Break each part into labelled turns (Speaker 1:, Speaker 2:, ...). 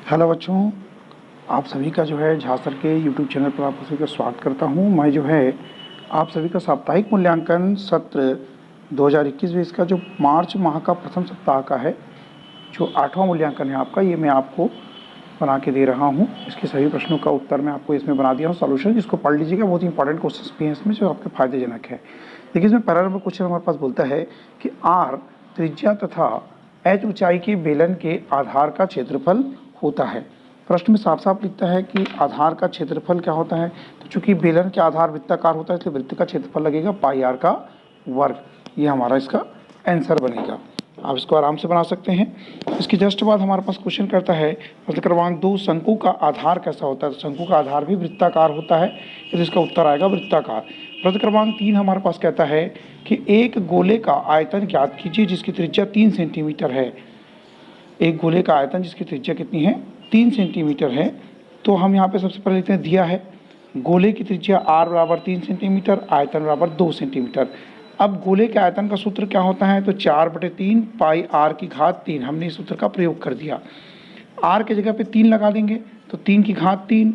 Speaker 1: Hello बच्चों, आप सभी का जो है झा सर के यूट्यूब चैनल पर आप सभी का स्वागत करता हूं। मैं जो है आप सभी का साप्ताहिक मूल्यांकन सत्र 2021-22 का जो मार्च माह का प्रथम सप्ताह का है, जो 8वां मूल्यांकन है आपका, ये मैं आपको बना के दे रहा हूं। इसके सभी प्रश्नों का उत्तर मैं आपको इसमें बना दिया हूँ सॉल्यूशन, जिसको पढ़ लीजिएगा। बहुत ही इंपॉर्टेंट क्वेश्चन भी हैं इसमें जो आपके फायदेजनक है। देखिए, इसमें पहला नंबर क्वेश्चन हमारे पास बोलता है कि आर त्रिज्या तथा एच ऊंचाई के बेलन के आधार का क्षेत्रफल होता है। प्रश्न में साफ साफ लिखता है कि आधार का क्षेत्रफल क्या होता है। तो चूंकि बेलन के आधार वृत्ताकार होता है, इसलिए वृत्त का क्षेत्रफल लगेगा पाई आर का वर्ग। ये हमारा इसका आंसर बनेगा। आप इसको आराम से बना सकते हैं। इसके जस्ट बाद हमारे पास क्वेश्चन करता है प्रश्न क्रमांक 2, शंकु का आधार कैसा होता है। तो शंकु का आधार भी वृत्ताकार होता है, तो इसका उत्तर आएगा वृत्ताकार। प्रश्न क्रमांक 3 हमारे पास कहता है कि एक गोले का आयतन ज्ञात कीजिए जिसकी त्रिज्या 3 सेंटीमीटर है। एक गोले का आयतन जिसकी त्रिज्या कितनी है, 3 सेंटीमीटर है। तो हम यहाँ पे सबसे पहले लिखते हैं, दिया है गोले की त्रिज्या r बराबर 3 सेंटीमीटर, आयतन बराबर 2 सेंटीमीटर। अब गोले के आयतन का सूत्र क्या होता है, तो 4/3 पाई r की घात 3। हमने इस सूत्र का प्रयोग कर दिया। r के जगह पे 3 लगा देंगे, तो 3 की घात 3,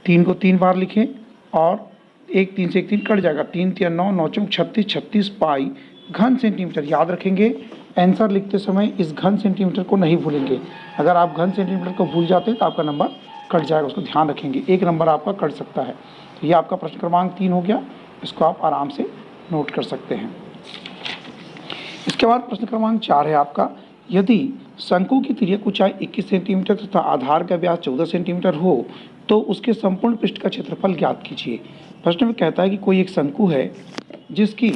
Speaker 1: 3 को 3 बार लिखें और 1 3 से 1 3 कट जाएगा, 3 3 9 9 चौक 36, 36 पाई घन सेंटीमीटर। याद रखेंगे, आंसर लिखते समय इस घन सेंटीमीटर को नहीं भूलेंगे। अगर आप घन सेंटीमीटर को भूल जाते हैं तो आपका नंबर कट जाएगा, उसको ध्यान रखेंगे। एक नंबर आपका कट सकता है। तो ये आपका प्रश्न क्रमांक 3 हो गया, इसको आप आराम से नोट कर सकते हैं। इसके बाद प्रश्न क्रमांक 4 है आपका, यदि शंकु की तिर्यक ऊंचाई 21 सेंटीमीटर तथा आधार का व्यास 14 सेंटीमीटर हो तो उसके संपूर्ण पृष्ठ का क्षेत्रफल ज्ञात कीजिए। प्रश्न में कहता है कि कोई एक शंकु है जिसकी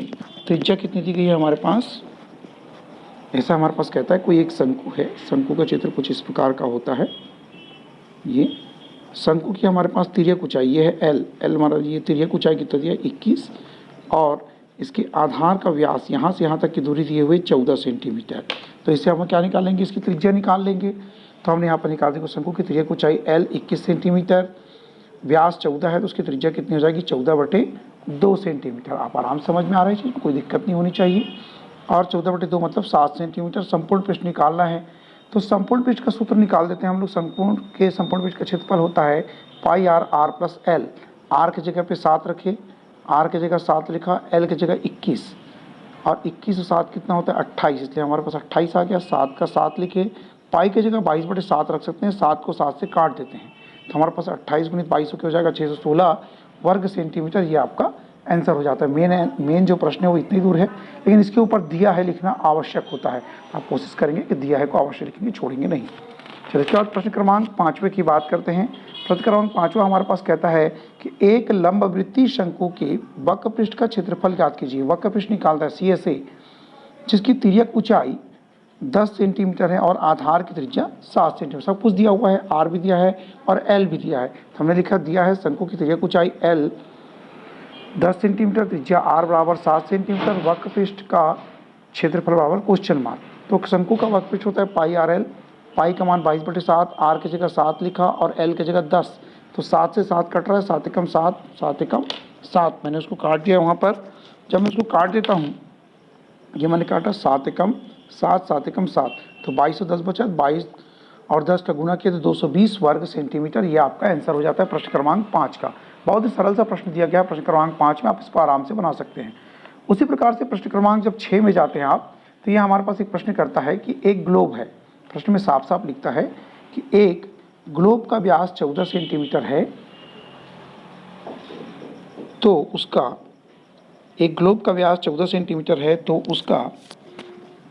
Speaker 1: त्रिज्या कितनी दी गई है हमारे पास, ऐसा हमारे पास कहता है कोई एक शंकु है। शंकु का क्षेत्र कुछ इस प्रकार का होता है। ये शंकु की हमारे पास तिर्यक ऊंचाई ये है एल हमारा, ये तिर्यक ऊंचाई कितना दिया है 21, और इसके आधार का व्यास यहाँ से यहाँ तक की दूरी दिए हुए 14 सेंटीमीटर। तो इससे हम क्या निकालेंगे, इसकी त्रिज्या निकाल लेंगे। तो हमने यहाँ पर निकाल दी, शंकु की तिर्यक ऊंचाई एल 21 सेंटीमीटर, व्यास 14 है, तो उसकी त्रिज्या कितनी हो जाएगी 14/2 सेंटीमीटर। आप आराम समझ में आ रही है, कोई दिक्कत नहीं होनी चाहिए। और 14/2 मतलब 7 सेंटीमीटर। संपूर्ण पृष्ठ निकालना है, तो संपूर्ण पृष्ठ का सूत्र निकाल देते हैं हम लोग। संपूर्ण पृष्ठ का क्षेत्रफल होता है pi r r plus l. R की जगह पे 7 रखे, आर की जगह 7 लिखा, एल की जगह 21, और 21 और 7 कितना होता है 28, इसलिए हमारे पास 28 आ गया। 7 का 7 लिखे, पाई की जगह 22/7 रख सकते हैं, 7 को 7 से काट देते हैं, तो हमारे पास 28 × 22 हो जाएगा 616 वर्ग सेंटीमीटर। ये आपका आंसर हो जाता है। मेन जो प्रश्न है वो इतनी दूर है, लेकिन इसके ऊपर दिया है लिखना आवश्यक होता है। आप कोशिश करेंगे कि दिया है को अवश्य लिखेंगे, छोड़ेंगे नहीं। चलिए, इसके बाद प्रश्न क्रमांक 5वें की बात करते हैं। प्रश्न क्रमांक 5वां हमारे पास कहता है कि एक लंबवृत्तीय शंकु के वक्र पृष्ठ का क्षेत्रफल ज्ञात कीजिए। वक्र पृष्ठ निकालता है CSA, जिसकी तिर्यक ऊंचाई 10 सेंटीमीटर है और आधार की त्रिज्या 7 सेंटीमीटर। सब कुछ दिया हुआ है, आर भी दिया है और एल भी दिया है। तो हमने लिखा दिया है शंकु की तिर्यक ऊंचाई एल 10 सेंटीमीटर, त्रिज्या आर बराबर 7 सेंटीमीटर, वक्र पृष्ठ का क्षेत्रफल बराबर क्वेश्चन मार्क। तो शंकु का वक्र पृष्ठ होता है पाई आर एल। पाई का मान 22/7, आर की जगह 7 लिखा और एल की जगह 10। तो 7 से 7 कट रहा है, 7 एकम 7, 7 एकम 7। मैंने उसको काट दिया वहाँ पर। जब मैं उसको काट देता हूँ, ये मैंने काटा 7 एकम 7, 7 एकम 7, तो 22 और 10 बचा, 22 और 10 का गुणा किया तो 220 वर्ग सेंटीमीटर। ये आपका आंसर हो जाता है प्रश्न क्रमांक 5 का। बहुत ही सरल सा प्रश्न दिया गया है प्रश्न क्रमांक 5 में, आप इसको आराम से बना सकते हैं। उसी प्रकार से प्रश्न क्रमांक जब 6 में जाते हैं आप, तो ये हमारे पास एक प्रश्न करता है कि एक ग्लोब है। प्रश्न में साफ साफ लिखता है कि एक ग्लोब का व्यास 14 सेंटीमीटर है, तो उसका एक ग्लोब का व्यास 14 सेंटीमीटर है, तो उसका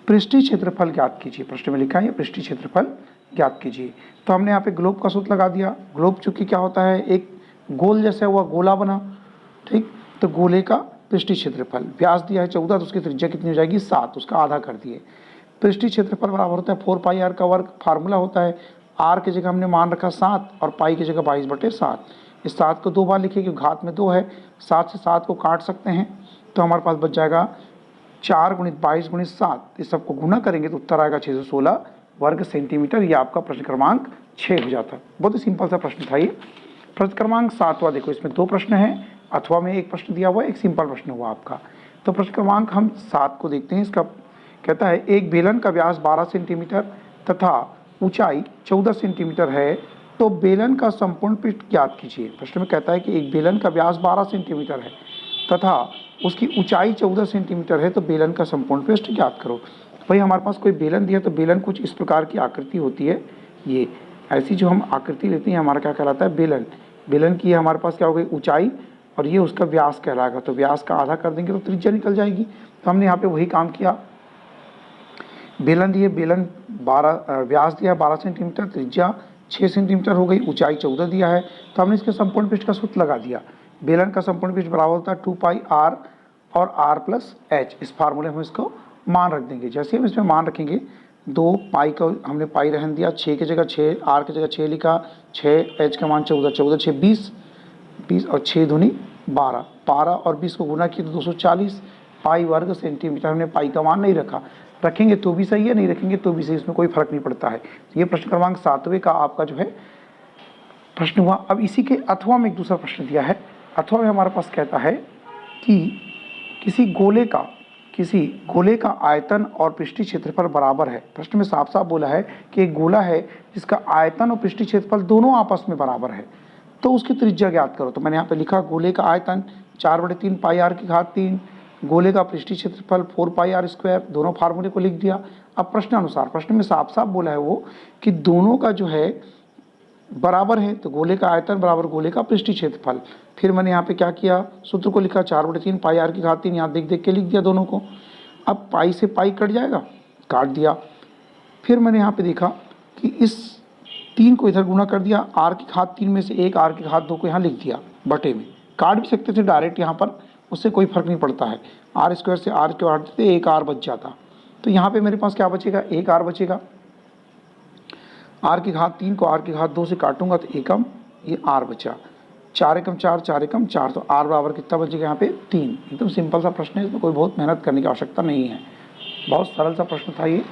Speaker 1: पृष्ठीय क्षेत्रफल ज्ञात कीजिए। प्रश्न में लिखा है पृष्ठीय क्षेत्रफल ज्ञात कीजिए। तो हमने यहाँ पे ग्लोब का सूत्र लगा दिया। ग्लोब चूंकि क्या होता है, एक गोल जैसा हुआ गोला बना, ठीक। तो गोले का पृष्ठीय क्षेत्रफल, व्यास दिया है 14, तो उसकी त्रिज्या कितनी हो जाएगी 7, उसका आधा कर दिए। पृष्ठीय क्षेत्रफल बराबर होता है 4 पाई आर का वर्ग। फार्मूला होता है आर की जगह हमने मान रखा 7 और पाई की जगह 22/7। इस 7 को 2 बार लिखिए क्योंकि घात में 2 है। 7 से 7 को काट सकते हैं, तो हमारे पास बच जाएगा 4 × 22 × 7। इस सबको गुना करेंगे तो उत्तर आएगा 616 वर्ग सेंटीमीटर। ये आपका प्रश्न क्रमांक 6 हो जाता है। बहुत ही सिंपल सा प्रश्न था ये। प्रश्न क्रमांक 7वां देखो, इसमें 2 प्रश्न हैं, अथवा में एक प्रश्न दिया हुआ है, एक सिंपल प्रश्न हुआ आपका। तो प्रश्न क्रमांक हम 7 को देखते हैं। इसका कहता है एक बेलन का व्यास 12 सेंटीमीटर तथा ऊंचाई 14 सेंटीमीटर है तो बेलन का संपूर्ण पृष्ठ ज्ञात कीजिए। प्रश्न में कहता है कि एक बेलन का व्यास 12 सेंटीमीटर है तथा उसकी ऊंचाई 14 सेंटीमीटर है तो बेलन का संपूर्ण पृष्ठ ज्ञात करो। भाई हमारे पास कोई बेलन दिया तो बेलन कुछ इस प्रकार की आकृति होती है, ये ऐसी जो हम आकृति लेते हैं हमारा क्या कहलाता है, बेलन। बेलन की हमारे पास क्या हो गई ऊंचाई और ये उसका व्यास कहलाएगा, तो व्यास का आधा कर देंगे तो त्रिज्या निकल जाएगी। तो हमने यहाँ पे वही काम किया, बेलन दिए, बेलन 12 व्यास दिया 12 सेंटीमीटर, त्रिज्या 6 सेंटीमीटर हो गई, ऊंचाई 14 दिया है, तो हमने इसके संपूर्ण पृष्ठ का सूत्र लगा दिया। बेलन का संपूर्ण पृष्ठ बराबर होता है 2 पाई आर और आर प्लस एच। इस फार्मूले में इसको मान रख देंगे। जैसे हम इसमें मान रखेंगे 2 पाई का हमने पाई रहन दिया, 6 की जगह 6, आर की जगह 6 लिखा, 6 एच का मान 14, 14 6 20, 20 और 6 दूनी 12, 12 और 20 को गुना किया तो 240 पाई वर्ग सेंटीमीटर। हमने पाई का मान नहीं रखा, रखेंगे तो भी सही है, नहीं रखेंगे तो भी सही, इसमें कोई फर्क नहीं पड़ता है। तो ये प्रश्न क्रमांक 7वें का आपका जो है प्रश्न हुआ। अब इसी के अथवा में एक दूसरा प्रश्न दिया है। अथवा में हमारे पास कहता है कि किसी गोले का आयतन और पृष्ठीय क्षेत्रफल बराबर है। प्रश्न में साफ साफ बोला है कि एक गोला है जिसका आयतन और पृष्ठीय क्षेत्रफल दोनों आपस में बराबर है, तो उसकी त्रिज्या ज्ञात करो। तो मैंने यहाँ पे लिखा गोले का आयतन 4/3 पाई आर की घात 3, गोले का पृष्ठीय क्षेत्रफल 4 पाई आर स्क्वायर, दोनों फार्मूले को लिख दिया। अब प्रश्न अनुसार, प्रश्न में साफ साफ बोला है वो कि दोनों का जो है बराबर है, तो गोले का आयतन बराबर गोले का पृष्ठीय क्षेत्रफल। फिर मैंने यहाँ पे क्या किया, सूत्र को लिखा 4/3 पाई आर की घात 3, यहाँ देख देख के लिख दिया दोनों को। अब पाई से पाई कट जाएगा, काट दिया। फिर मैंने यहाँ पे देखा कि इस 3 को इधर गुणा कर दिया, आर की घात 3 में से एक आर की घात 2 को यहाँ लिख दिया बटे में। काट भी सकते थे डायरेक्ट यहाँ पर, उससे कोई फर्क नहीं पड़ता है। आर स्क्वायर से आर को काट देते, एक आर बच जाता। तो यहाँ पे मेरे पास क्या बचेगा, एक आर बचेगा। आर की घात 3 को आर की घात 2 से काटूंगा तो एकम ये आर बचा, 4 एकम 4, 4 एकम 4, तो आर बराबर कितना बचेगा यहाँ पे 3। एकदम सिंपल सा प्रश्न है, इसमें कोई बहुत मेहनत करने की आवश्यकता नहीं है, बहुत सरल सा प्रश्न था ये।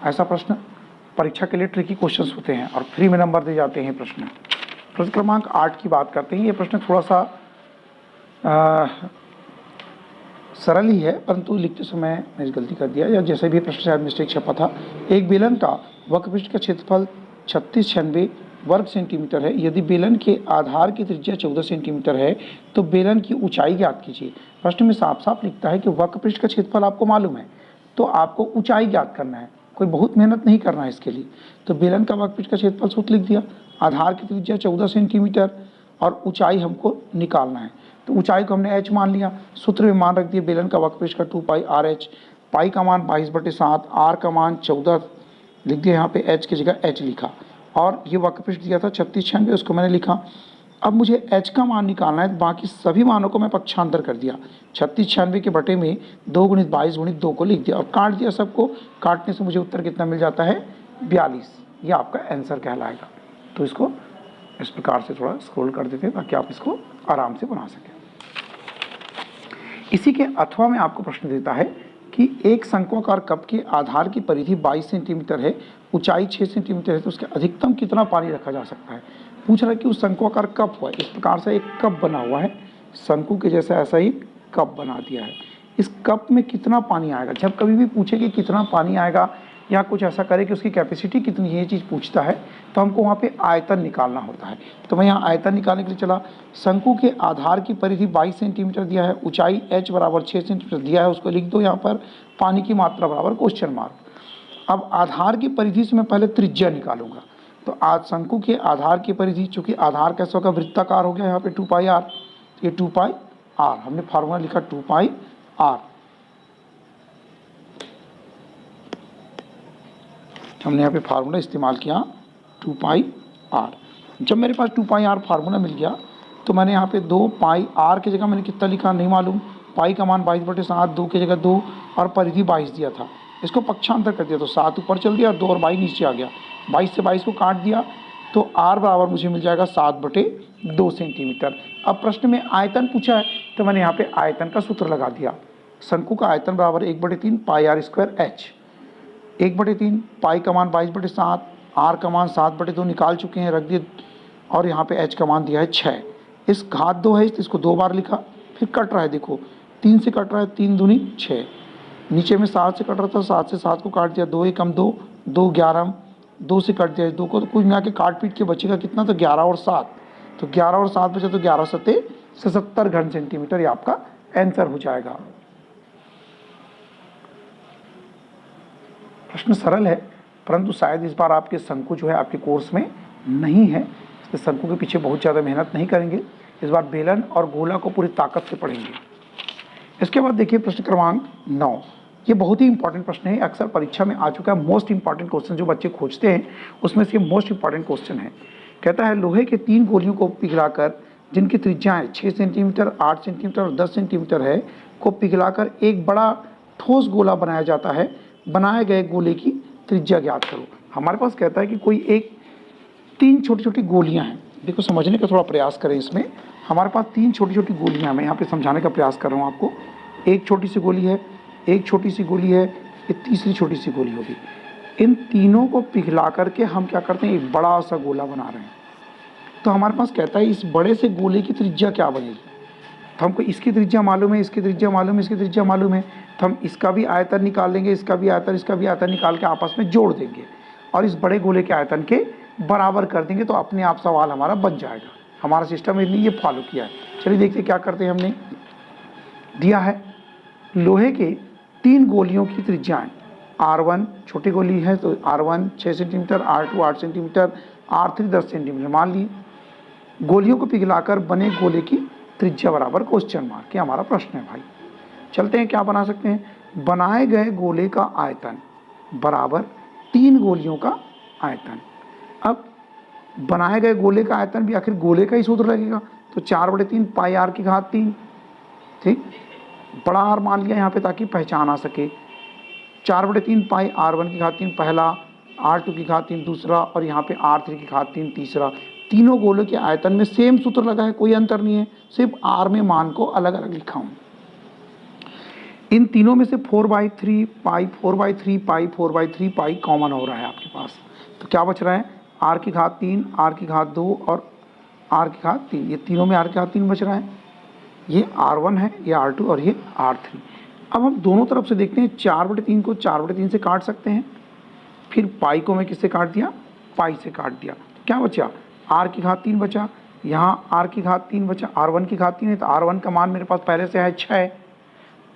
Speaker 1: ऐसा प्रश्न परीक्षा के लिए ट्रिकी क्वेश्चंस होते हैं और फ्री में नंबर दे जाते हैं प्रश्न। प्रश्न क्रमांक 8 की बात करते हैं। ये प्रश्न थोड़ा सा सरल ही है, परंतु लिखते समय मैंने गलती कर दिया, या जैसे भी प्रश्न शायद मिस्टेक छपा था। एक बेलन का वक्रपृष्ठ का क्षेत्रफल 3696 वर्ग सेंटीमीटर है। यदि बेलन के आधार की त्रिज्या 14 सेंटीमीटर है तो बेलन की ऊंचाई ज्ञात कीजिए। प्रश्न में साफ साफ लिखता है कि वक्रपृष्ठ का क्षेत्रफल आपको मालूम है तो आपको ऊंचाई ज्ञात करना है, कोई बहुत मेहनत नहीं करना है इसके लिए। तो बेलन का वक्रपृष्ठ का क्षेत्रफल सूत्र लिख दिया, आधार की त्रिज्या 14 सेंटीमीटर और ऊंचाई हमको निकालना है, तो ऊंचाई को हमने h मान लिया। सूत्र में मान रख दिया बेलन का वक्रपृष्ठ का 2 पाई आर एच, पाई का मान 22/7, आर का मान 14 लिख दिया, यहाँ पे h की जगह h लिखा, और ये वक्रपृष्ठ दिया था 3696, उसको मैंने लिखा। अब मुझे h का मान निकालना है, बाकी सभी मानों को मैं पक्षांतर कर दिया, 3696 के बटे में 2 × 22 × 2 को लिख दिया और काट दिया सबको। काटने से मुझे उत्तर कितना मिल जाता है 42, ये आपका आंसर कहलाएगा। तो इसको इस प्रकार से थोड़ा स्क्रॉल कर देते हैं ताकि आप इसको आराम से बना सकें। इसी के अथवा में आपको प्रश्न देता है कि एक शंक्वाकार कप के आधार की परिधि 22 सेंटीमीटर है, ऊंचाई 6 सेंटीमीटर है, तो उसके अधिकतम कितना पानी रखा जा सकता है। पूछ रहा है कि उस शंक्वाकार कप हुआ है, इस प्रकार से एक कप बना हुआ है, शंकु के जैसा ऐसा ही कप बना दिया है। इस कप में कितना पानी आएगा, जब कभी भी पूछे कि कितना पानी आएगा या कुछ ऐसा करे कि उसकी कैपेसिटी कितनी है, ये चीज़ पूछता है, तो हमको वहाँ पे आयतन निकालना होता है। तो मैं यहाँ आयतन निकालने के लिए चला। शंकु के आधार की परिधि 22 सेंटीमीटर दिया है, ऊंचाई h बराबर 6 सेंटीमीटर दिया है, उसको लिख दो यहाँ पर, पानी की मात्रा बराबर क्वेश्चन मार्क। अब आधार की परिधि से मैं पहले त्रिज्या निकालूंगा, तो आज शंकु के आधार की परिधि, चूँकि आधार कैसा होगा, वृत्ताकार हो गया, यहाँ पे 2 पाई आर, ये 2 पाई आर, हमने फार्मूला लिखा 2 पाई आर। हमने यहाँ पे फार्मूला इस्तेमाल किया 2 पाई आर। जब मेरे पास 2 पाई आर फार्मूला मिल गया तो मैंने यहाँ पे 2 पाई आर की जगह मैंने कितना लिखा नहीं मालूम, पाई का मान 22/7, 2 की जगह 2 और परिधि 22 दिया था, इसको पक्षांतर कर दिया तो 7 ऊपर चल दिया और 2 और 22 नीचे आ गया, 22 से 22 को काट दिया तो आर बराबर मुझे मिल जाएगा 7/2 सेंटीमीटर। अब प्रश्न में आयतन पूछा है तो मैंने यहाँ पे आयतन का सूत्र लगा दिया, शंकु का आयतन बराबर 1/3 पाई आर स्क्वायर एच, 1/3 पाई का मान 22/7, आर का मान 7/2 निकाल चुके हैं, रख दिए, और यहाँ पे h का मान दिया है 6। इस घात 2 है इसको 2 बार लिखा, फिर कट रहा है, देखो 3 से कट रहा है, 3 दूनी 6, नीचे में 7 से कट रहा था, 7 से 7 को काट दिया, 2 एकम 2, 2 11, 2 से कट दिया, 2 को तो कुछ मिला के काट पीट के बचेगा कितना, तो 11 और 7, तो 11 और 7 बचे तो 11 सत्ते 77 घन सेंटीमीटर, ये आपका आंसर हो जाएगा। प्रश्न सरल है, परंतु शायद इस बार आपके शंकु जो है आपके कोर्स में नहीं है, इसलिए शंकु के पीछे बहुत ज़्यादा मेहनत नहीं करेंगे, इस बार बेलन और गोला को पूरी ताकत से पढ़ेंगे। इसके बाद देखिए प्रश्न क्रमांक 9, ये बहुत ही इंपॉर्टेंट प्रश्न है, अक्सर परीक्षा में आ चुका है, मोस्ट इंपॉर्टेंट क्वेश्चन जो बच्चे खोजते हैं उसमें से मोस्ट इंपॉर्टेंट क्वेश्चन है। कहता है लोहे के 3 गोलियों को पिघलाकर, जिनकी त्रिज्याएं 6 सेंटीमीटर, 8 सेंटीमीटर और 10 सेंटीमीटर है, को पिघलाकर एक बड़ा ठोस गोला बनाया जाता है, बनाए गए गोले की त्रिज्या ज्ञात करो। हमारे पास कहता है कि कोई एक 3 छोटी छोटी गोलियां हैं, देखो समझने का थोड़ा प्रयास करें। इसमें हमारे पास 3 छोटी छोटी गोलियां, मैं यहाँ पे समझाने का प्रयास कर रहा हूँ आपको। एक छोटी सी गोली है, एक छोटी सी गोली है, ये तीसरी छोटी सी गोली होगी। इन तीनों को पिघला करके हम क्या करते हैं, एक बड़ा सा गोला बना रहे हैं। तो हमारे पास कहता है इस बड़े से गोले की त्रिज्या क्या बनेगी, तो हमको इसकी त्रिज्या मालूम है, इसकी त्रिज्या मालूम है, इसकी त्रिज्या मालूम है, तो हम इसका भी आयतन निकाल लेंगे, इसका भी आयतन निकाल के आपस में जोड़ देंगे और इस बड़े गोले के आयतन के बराबर कर देंगे, तो अपने आप सवाल हमारा बन जाएगा। हमारा सिस्टम इसने ये फॉलो किया है। चलिए देखते क्या करते हैं। हमने दिया है लोहे के 3 गोलियों की त्रिज्याएं, R1 छोटी गोली है तो R1 6 centimetre, R2 8 centimetre, R3 10 centimetre मान ली। गोलियों को पिघलाकर बने गोले की त्रिज्या बराबर क्वेश्चन मार्क, ये हमारा प्रश्न है भाई। चलते हैं क्या बना सकते हैं, बनाए गए गोले का आयतन बराबर 3 गोलियों का आयतन। अब बनाए गए गोले का आयतन भी आखिर गोले का ही सूत्र लगेगा, तो 4/3 पाई r की घात 3, ठीक, बड़ा R मान लिया यहाँ पे ताकि पहचान आ सके। 4/3 पाई R1 की घात 3 पहला, R2 की घात 3 दूसरा और यहाँ पे R3 की घात 3 तीसरा। तीनों गोलों के आयतन में सेम सूत्र लगा है, कोई अंतर नहीं है, सिर्फ R में मान को अलग अलग लिखा हूँ। इन तीनों में से 4/3 पाई 4/3 पाई 4/3 पाई कॉमन हो रहा है आपके पास, तो क्या बच रहा है, R की घात 3, R की घात 2 और R की घात 3, ये तीनों में R की घात 3 बच रहा है। ये R1 है, ये R2 और ये R3। अब हम दोनों तरफ से देखते हैं, 4/3 को 4/3 से काट सकते हैं, फिर पाई को मैं किससे काट दिया, पाई से काट दिया, तो क्या बचा, R की घात 3 बचा, यहाँ R की घात 3 बचा, R1 की घात 3 है, तो R1 का मान मेरे पास पहले से है 6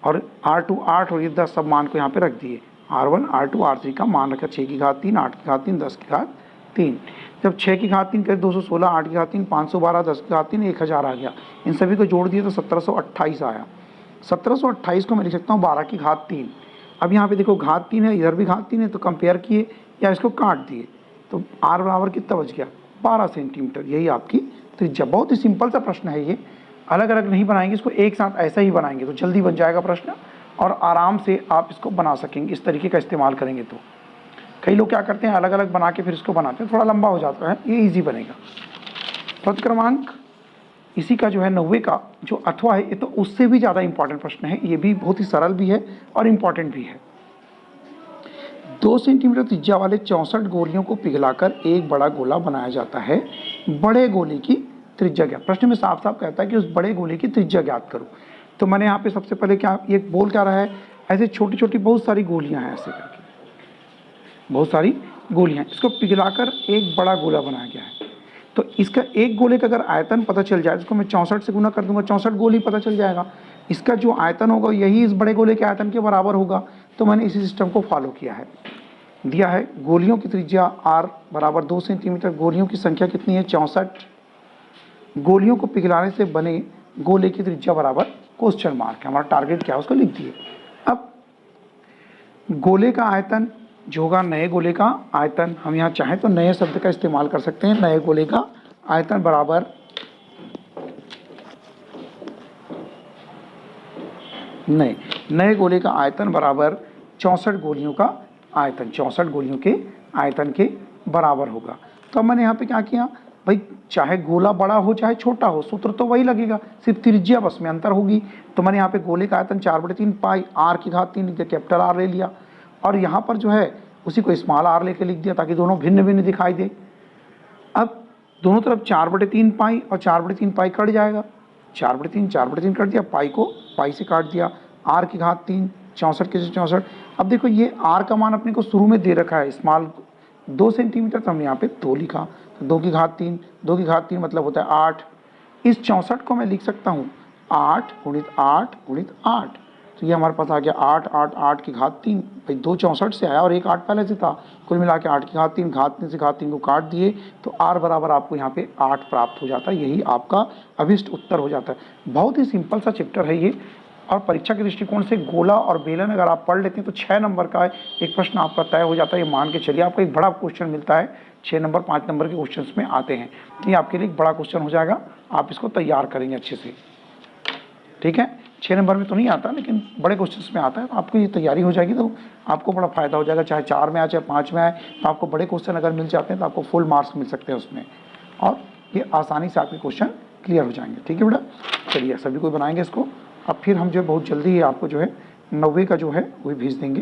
Speaker 1: और R2 8 और ये 10, सब मान को यहाँ पे रख दिए। R1 R2 R3 का मान रखा 6 की घात 3, 8 की घात 3, 10 की घात 3। जब 6 की घात 3 करे 216, 8 की घात 3 512, 10 की घात 3 1000 आ गया। इन सभी को जोड़ दिए तो 1728 आया। 1728 को मैं लिख सकता हूँ 12 की घात 3। अब यहाँ पे देखो घात 3 है, इधर भी घात 3 है, तो कंपेयर किए या इसको काट दिए, तो R बराबर कितना बच गया, 12 सेंटीमीटर। यही आपकी त्रिज्या। बहुत ही सिंपल सा प्रश्न है ये, अलग अलग नहीं बनाएंगे इसको, एक साथ ऐसा ही बनाएंगे तो जल्दी बन जाएगा प्रश्न और आराम से आप इसको बना सकेंगे, इस तरीके का इस्तेमाल करेंगे तो। कई लोग क्या करते हैं अलग अलग बना के फिर इसको बनाते हैं, थोड़ा लंबा हो जाता है, ये इजी बनेगा। प्रश्न क्रमांक इसी का जो है 90 का जो अथवा है, ये तो उससे भी ज़्यादा इंपॉर्टेंट प्रश्न है, ये भी बहुत ही सरल भी है और इम्पॉर्टेंट भी है। 2 सेंटीमीटर त्रिज्या वाले 64 गोलियों को पिघलाकर एक बड़ा गोला बनाया जाता है, बड़े गोले की त्रिज्या ज्ञात। प्रश्न में साफ साफ कहता है कि उस बड़े गोले की त्रिज्या ज्ञात करो। तो मैंने यहाँ पे सबसे पहले क्या ये बोल क्या रहा है, ऐसे छोटी छोटी बहुत सारी गोलियाँ हैं, ऐसे करके बहुत सारी गोलियाँ, इसको पिघलाकर एक बड़ा गोला बनाया गया है। तो इसका एक गोले का अगर आयतन पता चल जाए, इसको मैं 64 से गुना कर दूंगा, 64 गोली पता चल जाएगा। इसका जो आयतन होगा यही इस बड़े गोले के आयतन के बराबर होगा। तो मैंने इसी सिस्टम को फॉलो किया है। दिया है गोलियों की त्रिज्या R बराबर 2 सेंटीमीटर, गोलियों की संख्या कितनी है 64, गोलियों को पिघलाने से बने गोले की त्रिज्या बराबर क्वेश्चन मार्क है। हमारा टारगेट क्या है उसको लिख दिए। अब गोले का आयतन जो होगा, नए गोले का आयतन, हम यहाँ चाहें तो नए शब्द का इस्तेमाल कर सकते हैं। नए गोले का आयतन बराबर नए गोले का आयतन बराबर 64 गोलियों का आयतन, 64 गोलियों के आयतन के बराबर होगा। तो अब मैंने यहाँ पे क्या किया भाई, चाहे गोला बड़ा हो चाहे छोटा हो, सूत्र तो वही लगेगा, सिर्फ त्रिज्या बस में अंतर होगी। तो मैंने यहाँ पे गोले का आयतन 4/3 पाई R की घात 3 लिख दिया, कैपिटल R ले लिया, और यहाँ पर जो है उसी को स्मॉल r लेके लिख दिया ताकि दोनों भिन्न भिन्न दिखाई दे। अब दोनों तरफ 4/3 पाई और 4/3 पाई कट जाएगा, 4/3 कट दिया, पाई को पाई से काट दिया, R की घात 3 64 के 64। अब देखो ये R का मान अपने को शुरू में दे रखा है, स्मॉल 2 सेंटीमीटर, तो हमने यहाँ पे 2 लिखा, तो 2 की घात 3, 2 की घात 3 मतलब होता है 8। इस 64 को मैं लिख सकता हूँ 8 गुणित 8 गुणित 8, तो ये हमारे पास आ गया 8 8 8 की घात 3, भाई 2 64 से आया और एक 8 पहले से था, कुल मिला के 8 की घात 3, घात 3 से घात 3 को काट दिए तो r बराबर आपको यहाँ पे 8 प्राप्त हो जाता है। यही आपका अभिष्ट उत्तर हो जाता है। बहुत ही सिंपल सा चैप्टर है ये, और परीक्षा के दृष्टिकोण से गोला और बेलन अगर आप पढ़ लेते हैं तो 6 नंबर का एक प्रश्न आपका तय हो जाता है। ये मान के चलिए आपको एक बड़ा क्वेश्चन मिलता है, 6 नंबर 5 नंबर के क्वेश्चंस में आते हैं, तो ये आपके लिए एक बड़ा क्वेश्चन हो जाएगा, आप इसको तैयार करेंगे अच्छे से। ठीक है, 6 नंबर में तो नहीं आता लेकिन बड़े क्वेश्चंस में आता है, तो आपको ये तैयारी हो जाएगी तो आपको बड़ा फायदा हो जाएगा। चाहे 4 में आए चाहे 5 में आए, तो आपको बड़े क्वेश्चन अगर मिल जाते हैं तो आपको फुल मार्क्स मिल सकते हैं उसमें, और ये आसानी से आपके क्वेश्चन क्लियर हो जाएंगे। ठीक है बेटा, चलिए सभी कोई बनाएंगे इसको। अब फिर हम जो है बहुत जल्दी आपको जो है 90 का जो है वही भेज देंगे।